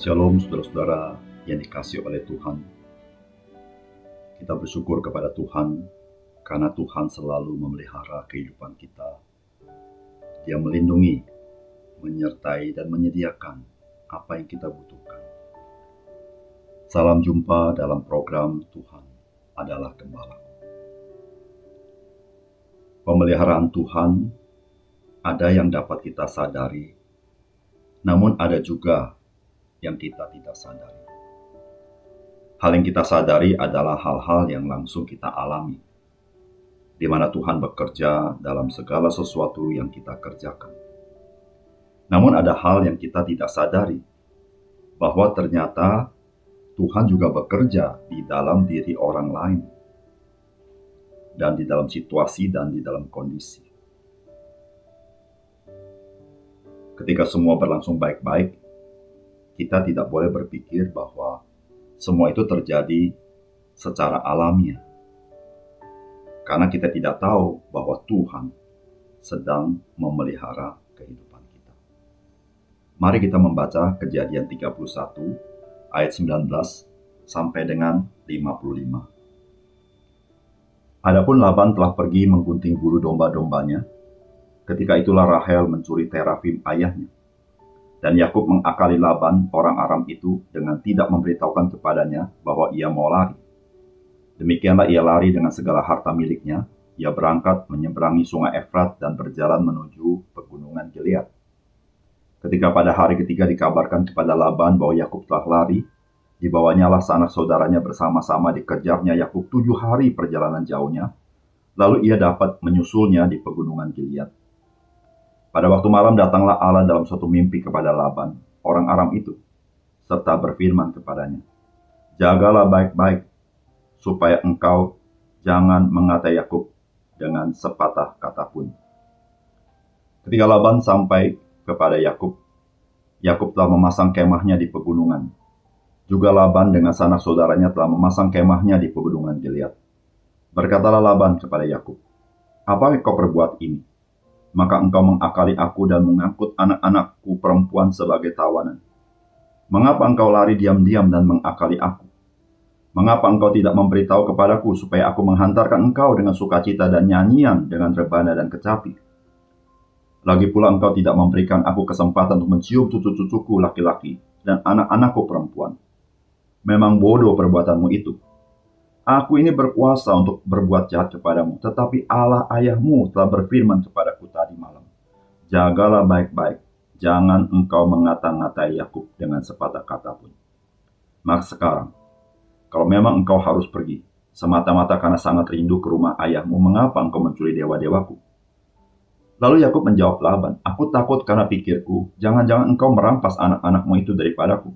Shalom saudara-saudara yang dikasihi oleh Tuhan. Kita bersyukur kepada Tuhan karena Tuhan selalu memelihara kehidupan kita. Dia melindungi, menyertai dan menyediakan apa yang kita butuhkan. Salam jumpa dalam program Tuhan adalah Gembalaku. Pemeliharaan Tuhan ada yang dapat kita sadari, namun ada juga yang kita tidak sadari. Hal yang kita sadari adalah hal-hal yang langsung kita alami, di mana Tuhan bekerja dalam segala sesuatu yang kita kerjakan. Namun ada hal yang kita tidak sadari, bahwa ternyata Tuhan juga bekerja di dalam diri orang lain, dan di dalam situasi dan di dalam kondisi. Ketika semua berlangsung baik-baik, kita tidak boleh berpikir bahwa semua itu terjadi secara alamiah. Karena kita tidak tahu bahwa Tuhan sedang memelihara kehidupan kita. Mari kita membaca Kejadian 31 ayat 19 sampai dengan 55. Adapun Laban telah pergi menggunting bulu domba-dombanya. Ketika itulah Rahel mencuri terafim ayahnya. Dan Yakub mengakali Laban, orang Aram itu, dengan tidak memberitahukan kepadanya bahwa ia mau lari. Demikianlah ia lari dengan segala harta miliknya. Ia berangkat menyeberangi sungai Efrat dan berjalan menuju pegunungan Gilead. Ketika pada hari ketiga dikabarkan kepada Laban bahwa Yakub telah lari, dibawanyalah sanak saudaranya bersama-sama dikejarnya Yakub 7 hari perjalanan jauhnya. Lalu ia dapat menyusulnya di pegunungan Gilead. Pada waktu malam datanglah Allah dalam suatu mimpi kepada Laban, orang Aram itu, serta berfirman kepadanya, "Jagalah baik-baik, supaya engkau jangan mengatai Yakub dengan sepatah kata pun." Ketika Laban sampai kepada Yakub, Yakub telah memasang kemahnya di pegunungan. Juga Laban dengan sanak saudaranya telah memasang kemahnya di pegunungan Gilead. Berkatalah Laban kepada Yakub, "Apa yang kau perbuat ini? Maka engkau mengakali aku dan mengangkut anak-anakku perempuan sebagai tawanan. Mengapa engkau lari diam-diam dan mengakali aku? Mengapa engkau tidak memberitahu kepadaku supaya aku menghantarkan engkau dengan sukacita dan nyanyian dengan rebana dan kecapi? Lagi pula engkau tidak memberikan aku kesempatan untuk mencium cucu-cucuku laki-laki dan anak-anakku perempuan. Memang bodoh perbuatanmu itu. Aku ini berkuasa untuk berbuat jahat kepadamu, tetapi Allah ayahmu telah berfirman kepadaku tadi malam, jagalah baik-baik, jangan engkau mengata-ngatai Yakub dengan sepatah kata pun. Maka sekarang, kalau memang engkau harus pergi, semata-mata karena sangat rindu ke rumah ayahmu, mengapa engkau mencuri dewa-dewaku?" Lalu Yakub menjawab Laban, "Aku takut karena pikirku, jangan-jangan engkau merampas anak-anakmu itu daripadaku.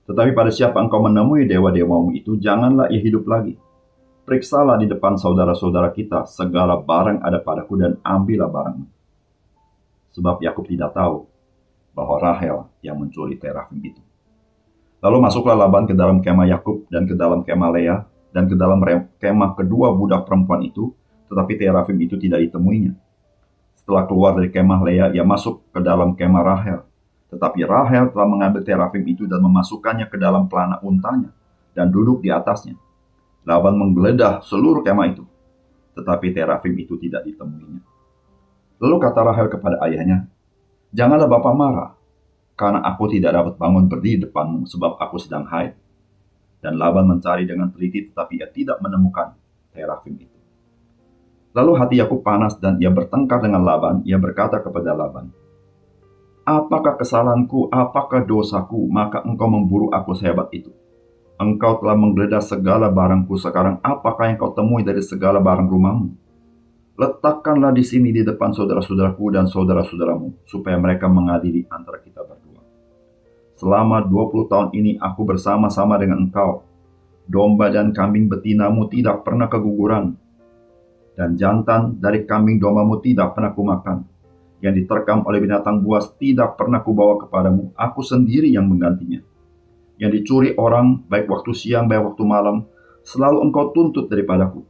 Tetapi pada siapa engkau menemui dewa-dewamu itu, janganlah ia hidup lagi. Periksalah di depan saudara-saudara kita segala barang ada padaku dan ambillah barangmu." Sebab Yakub tidak tahu bahwa Rahel yang mencuri terafim itu. Lalu masuklah Laban ke dalam kemah Yakub dan ke dalam kemah Lea dan ke dalam kemah kedua budak perempuan itu, tetapi terafim itu tidak ditemuinya. Setelah keluar dari kemah Lea, ia masuk ke dalam kemah Rahel. Tetapi Rahel telah mengambil terafim itu dan memasukkannya ke dalam pelana untanya dan duduk di atasnya. Laban menggeledah seluruh kemah itu, tetapi terafim itu tidak ditemuinya. Lalu kata Rahel kepada ayahnya, "Janganlah Bapa marah, karena aku tidak dapat bangun berdiri depanmu sebab aku sedang haid." Dan Laban mencari dengan teliti, tetapi ia tidak menemukan terafim itu. Lalu hati Yakub panas dan ia bertengkar dengan Laban. Ia berkata kepada Laban, "Apakah kesalahanku, apakah dosaku, maka engkau memburu aku sehebat itu? Engkau telah menggeledah segala barangku, sekarang apakah yang kau temui dari segala barang rumahmu? Letakkanlah di sini di depan saudara-saudaraku dan saudara-saudaramu, supaya mereka mengadili antara kita berdua. Selama 20 tahun ini aku bersama-sama dengan engkau. Domba dan kambing betinamu tidak pernah keguguran, dan jantan dari kambing dombamu tidak pernah kumakan. Yang diterkam oleh binatang buas tidak pernah kubawa kepadamu, aku sendiri yang menggantinya. Yang dicuri orang, baik waktu siang, baik waktu malam, selalu engkau tuntut daripadaku.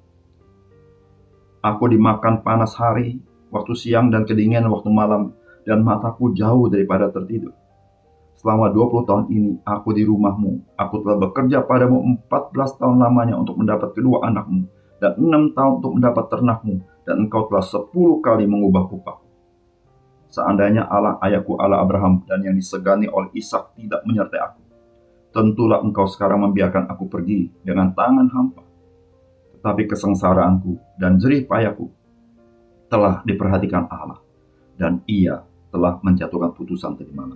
Aku dimakan panas hari, waktu siang dan kedinginan waktu malam, dan mataku jauh daripada tertidur. Selama 20 tahun ini aku di rumahmu. Aku telah bekerja padamu 14 tahun lamanya untuk mendapat kedua anakmu, dan 6 tahun untuk mendapat ternakmu, dan engkau telah 10 kali mengubah upahku. Seandainya Allah ayahku, Allah Abraham, dan yang disegani oleh Ishak tidak menyertai aku, tentulah engkau sekarang membiarkan aku pergi dengan tangan hampa. Tetapi kesengsaraanku dan jerih payahku telah diperhatikan Allah, dan Ia telah menjatuhkan putusan tadi malam.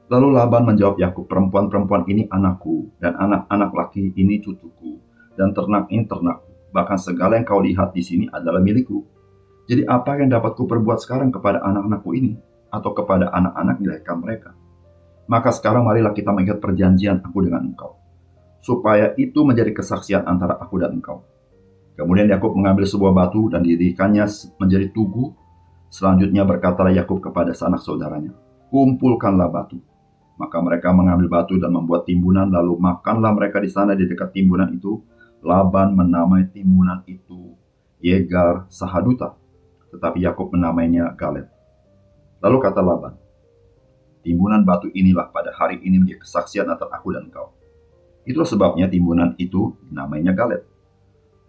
Lalu Laban menjawab Yakub, perempuan-perempuan ini anakku, dan anak-anak laki ini cucuku, dan ternak ini ternakku. Bahkan segala yang kau lihat di sini adalah milikku. Jadi apa yang dapat kuperbuat sekarang kepada anak-anakku ini, atau kepada anak-anak di leher mereka? Maka sekarang marilah kita mengikat perjanjian aku dengan engkau, supaya itu menjadi kesaksian antara aku dan engkau. Kemudian Yakub mengambil sebuah batu dan didirikannya menjadi tugu. Selanjutnya berkatalah Yakub kepada sanak saudaranya, kumpulkanlah batu. Maka mereka mengambil batu dan membuat timbunan, lalu makanlah mereka di sana di dekat timbunan itu. Laban menamai timbunan itu Yegar Sahaduta, tetapi Yakub menamainya Galed. Lalu kata Laban, timbunan batu inilah pada hari ini menjadi kesaksian antara aku dan engkau. Itulah sebabnya timbunan itu namanya Galed.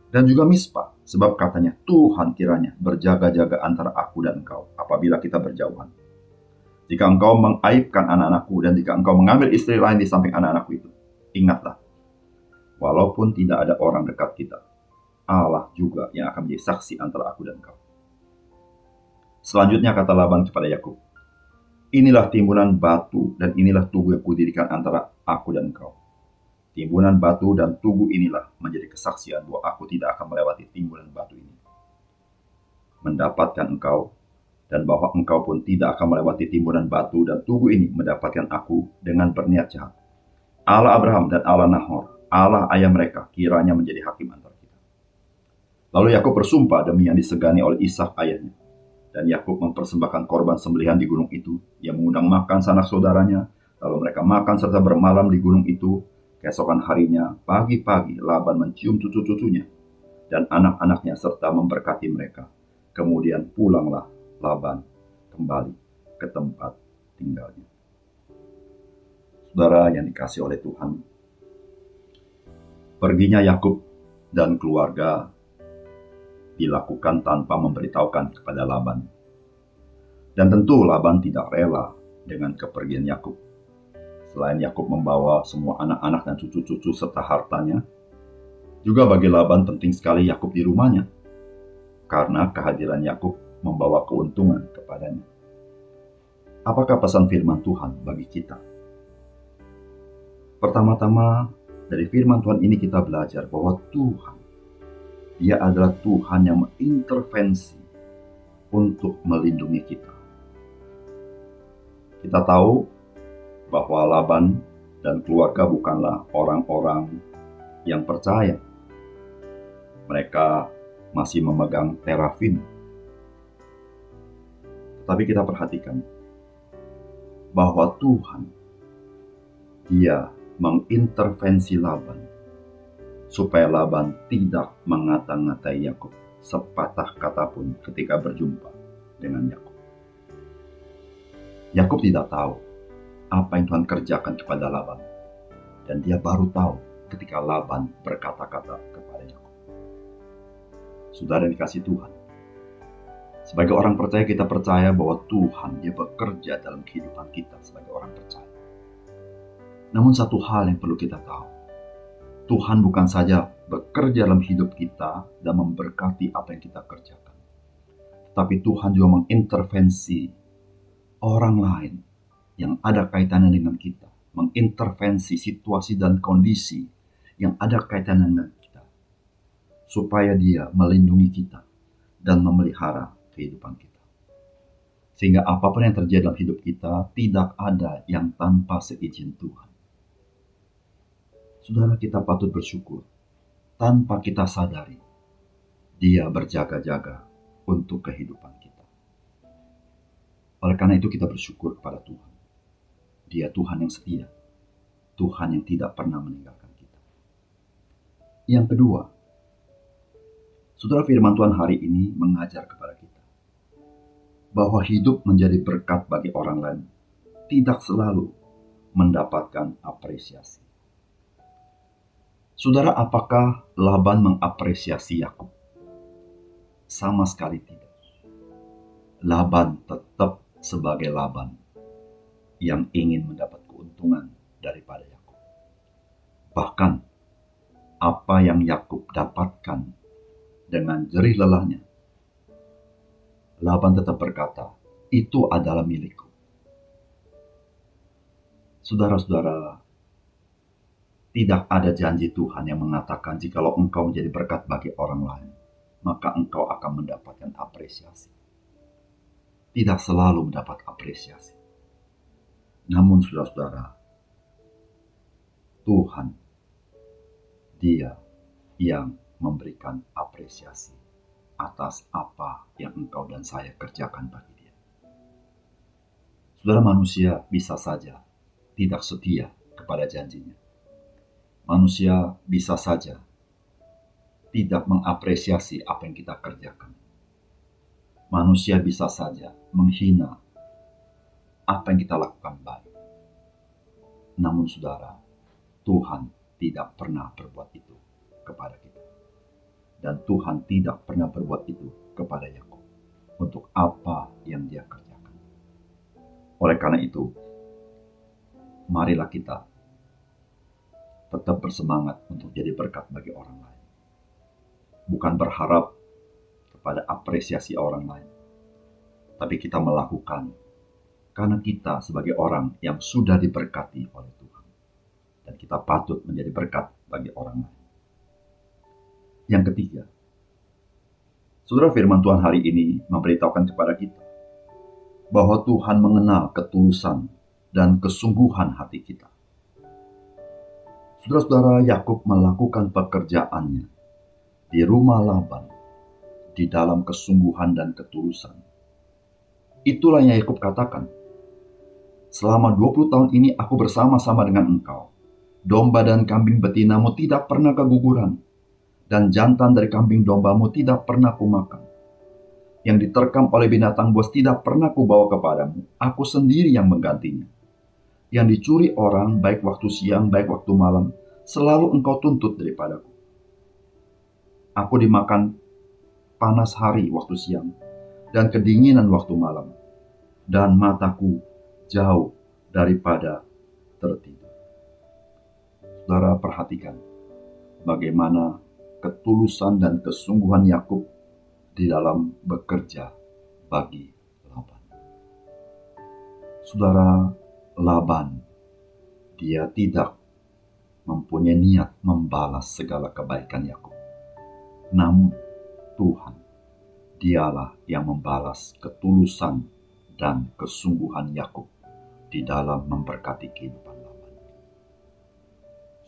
Dan juga Mispa, sebab katanya, Tuhan kiranya berjaga-jaga antara aku dan engkau apabila kita berjauhan. Jika engkau mengaibkan anak-anakku, dan jika engkau mengambil istri lain di samping anak-anakku itu, ingatlah, walaupun tidak ada orang dekat kita, Allah juga yang akan menjadi saksi antara aku dan engkau. Selanjutnya kata Laban kepada Yakub, inilah timbunan batu dan inilah tugu yang kudirikan antara aku dan engkau. Timbunan batu dan tugu inilah menjadi kesaksian bahwa aku tidak akan melewati timbunan batu ini, mendapatkan engkau, dan bahwa engkau pun tidak akan melewati timbunan batu dan tugu ini mendapatkan aku dengan berniat jahat. Allah Abraham dan Allah Nahor, Allah ayah mereka, kiranya menjadi hakim antara kita. Lalu Yakub bersumpah demi yang disegani oleh Ishak ayahnya. Dan Yakub mempersembahkan korban sembelihan di gunung itu. Ia mengundang makan sanak saudaranya. Lalu mereka makan serta bermalam di gunung itu. Keesokan harinya, pagi-pagi Laban mencium cucu-cucunya dan anak-anaknya serta memberkati mereka. Kemudian pulanglah Laban kembali ke tempat tinggalnya. Saudara yang dikasihi oleh Tuhan, perginya Yakub dan keluarga dilakukan tanpa memberitahukan kepada Laban. Dan tentu Laban tidak rela dengan kepergian Yakub. Selain Yakub membawa semua anak-anak dan cucu-cucu serta hartanya, juga bagi Laban penting sekali Yakub di rumahnya, karena kehadiran Yakub membawa keuntungan kepadanya. Apakah pesan firman Tuhan bagi kita? Pertama-tama, dari firman Tuhan ini kita belajar bahwa Tuhan, Dia adalah Tuhan yang mengintervensi untuk melindungi kita. Kita tahu bahwa Laban dan keluarga bukanlah orang-orang yang percaya. Mereka masih memegang terafim. Tapi kita perhatikan bahwa Tuhan, Dia mengintervensi Laban supaya Laban tidak mengata-ngatai Yakub sepatah kata pun ketika berjumpa dengan Yakub. Yakub tidak tahu apa yang Tuhan kerjakan kepada Laban, dan dia baru tahu ketika Laban berkata-kata kepada Yakub. Saudara yang dikasihi Tuhan, sebagai orang percaya kita percaya bahwa Tuhan Dia bekerja dalam kehidupan kita sebagai orang percaya. Namun satu hal yang perlu kita tahu, Tuhan bukan saja bekerja dalam hidup kita dan memberkati apa yang kita kerjakan, tapi Tuhan juga mengintervensi orang lain yang ada kaitannya dengan kita, mengintervensi situasi dan kondisi yang ada kaitannya dengan kita, supaya Dia melindungi kita dan memelihara kehidupan kita. Sehingga apapun yang terjadi dalam hidup kita, tidak ada yang tanpa seizin Tuhan. Saudara, kita patut bersyukur. Tanpa kita sadari, Dia berjaga-jaga untuk kehidupan kita. Oleh karena itu kita bersyukur kepada Tuhan. Dia Tuhan yang setia, Tuhan yang tidak pernah meninggalkan kita. Yang kedua, saudara, firman Tuhan hari ini mengajar kepada kita bahwa hidup menjadi berkat bagi orang lain tidak selalu mendapatkan apresiasi. Saudara, apakah Laban mengapresiasi Yakub? Sama sekali tidak. Laban tetap sebagai Laban yang ingin mendapat keuntungan daripada Yakub. Bahkan apa yang Yakub dapatkan dengan jerih lelahnya, Laban tetap berkata, itu adalah milikku. Saudara-saudara, tidak ada janji Tuhan yang mengatakan jikalau engkau menjadi berkat bagi orang lain, maka engkau akan mendapatkan apresiasi. Tidak selalu mendapat apresiasi. Namun saudara-saudara, Tuhan, Dia yang memberikan apresiasi atas apa yang engkau dan saya kerjakan bagi Dia. Saudara, manusia bisa saja tidak setia kepada janjinya. Manusia bisa saja tidak mengapresiasi apa yang kita kerjakan. Manusia bisa saja menghina apa yang kita lakukan baik. Namun saudara, Tuhan tidak pernah berbuat itu kepada kita. Dan Tuhan tidak pernah berbuat itu kepada Yakub untuk apa yang dia kerjakan. Oleh karena itu, marilah kita tetap bersemangat untuk jadi berkat bagi orang lain. Bukan berharap kepada apresiasi orang lain, tapi kita melakukan karena kita sebagai orang yang sudah diberkati oleh Tuhan. Dan kita patut menjadi berkat bagi orang lain. Yang ketiga, saudara, firman Tuhan hari ini memberitahukan kepada kita bahwa Tuhan mengenal ketulusan dan kesungguhan hati kita. Saudara-saudara, Yakub melakukan pekerjaannya di rumah Laban di dalam kesungguhan dan ketulusan. Itulah yang Yakub katakan, selama 20 tahun ini aku bersama-sama dengan engkau. Domba dan kambing betinamu tidak pernah keguguran, dan jantan dari kambing dombamu tidak pernah kumakan. Yang diterkam oleh binatang buas tidak pernah kubawa kepadamu. Aku sendiri yang menggantinya. Yang dicuri orang, baik waktu siang, baik waktu malam, selalu engkau tuntut daripadaku. Aku dimakan panas hari waktu siang, dan kedinginan waktu malam, dan mataku jauh daripada tertidur. Saudara, perhatikan bagaimana ketulusan dan kesungguhan Yakub di dalam bekerja bagi Laban. Saudara, Laban, dia tidak mempunyai niat membalas segala kebaikan Yakub. Namun Tuhan, dialah yang membalas ketulusan dan kesungguhan Yakub di dalam memberkati kehidupan Laban.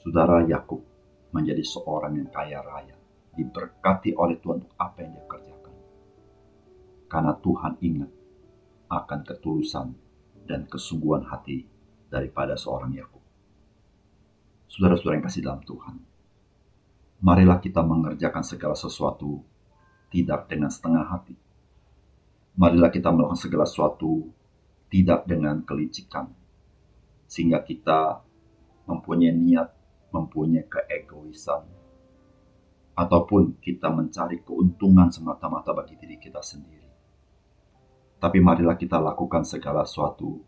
Saudara, Yakub menjadi seorang yang kaya raya, diberkati oleh Tuhan untuk apa yang dia kerjakan. Karena Tuhan ingat akan ketulusan dan kesungguhan hati daripada seorang Yakub. Saudara-saudara yang kasih dalam Tuhan, marilah kita mengerjakan segala sesuatu tidak dengan setengah hati. Marilah kita melakukan segala sesuatu tidak dengan kelicikan, sehingga kita mempunyai niat, mempunyai keegoisan, ataupun kita mencari keuntungan semata-mata bagi diri kita sendiri. Tapi marilah kita lakukan segala sesuatu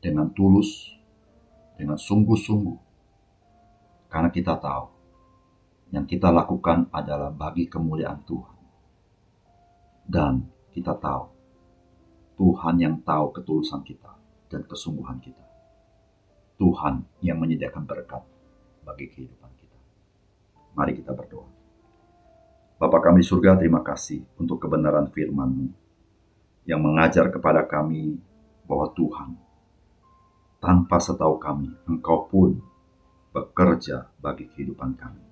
dengan tulus, dengan sungguh-sungguh, karena kita tahu yang kita lakukan adalah bagi kemuliaan Tuhan. Dan kita tahu Tuhan yang tahu ketulusan kita dan kesungguhan kita. Tuhan yang menyediakan berkat bagi kehidupan kita. Mari kita berdoa. Bapa kami di surga, terima kasih untuk kebenaran firman-Mu yang mengajar kepada kami bahwa Tuhan, tanpa setahu kami, Engkau pun bekerja bagi kehidupan kami.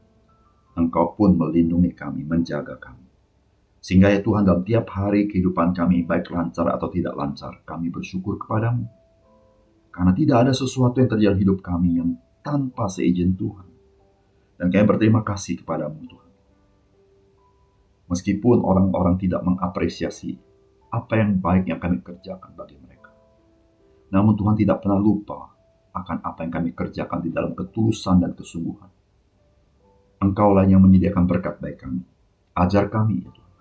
Engkau pun melindungi kami, menjaga kami. Sehingga ya Tuhan, dalam tiap hari kehidupan kami, baik lancar atau tidak lancar, kami bersyukur kepadamu. Karena tidak ada sesuatu yang terjadi hidup kami yang tanpa seizin Tuhan. Dan kami berterima kasih kepadamu Tuhan. Meskipun orang-orang tidak mengapresiasi apa yang baik yang kami kerjakan bagi mereka. Namun Tuhan tidak pernah lupa akan apa yang kami kerjakan di dalam ketulusan dan kesungguhan. Engkaulah yang menyediakan berkat bagi kami. Ajar kami, ya Tuhan,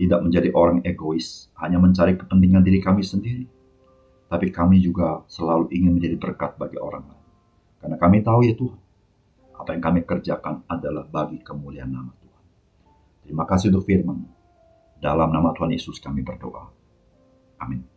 tidak menjadi orang egois, hanya mencari kepentingan diri kami sendiri. Tapi kami juga selalu ingin menjadi berkat bagi orang lain. Karena kami tahu, ya Tuhan, apa yang kami kerjakan adalah bagi kemuliaan nama Tuhan. Terima kasih untuk firman. Dalam nama Tuhan Yesus kami berdoa. Amin.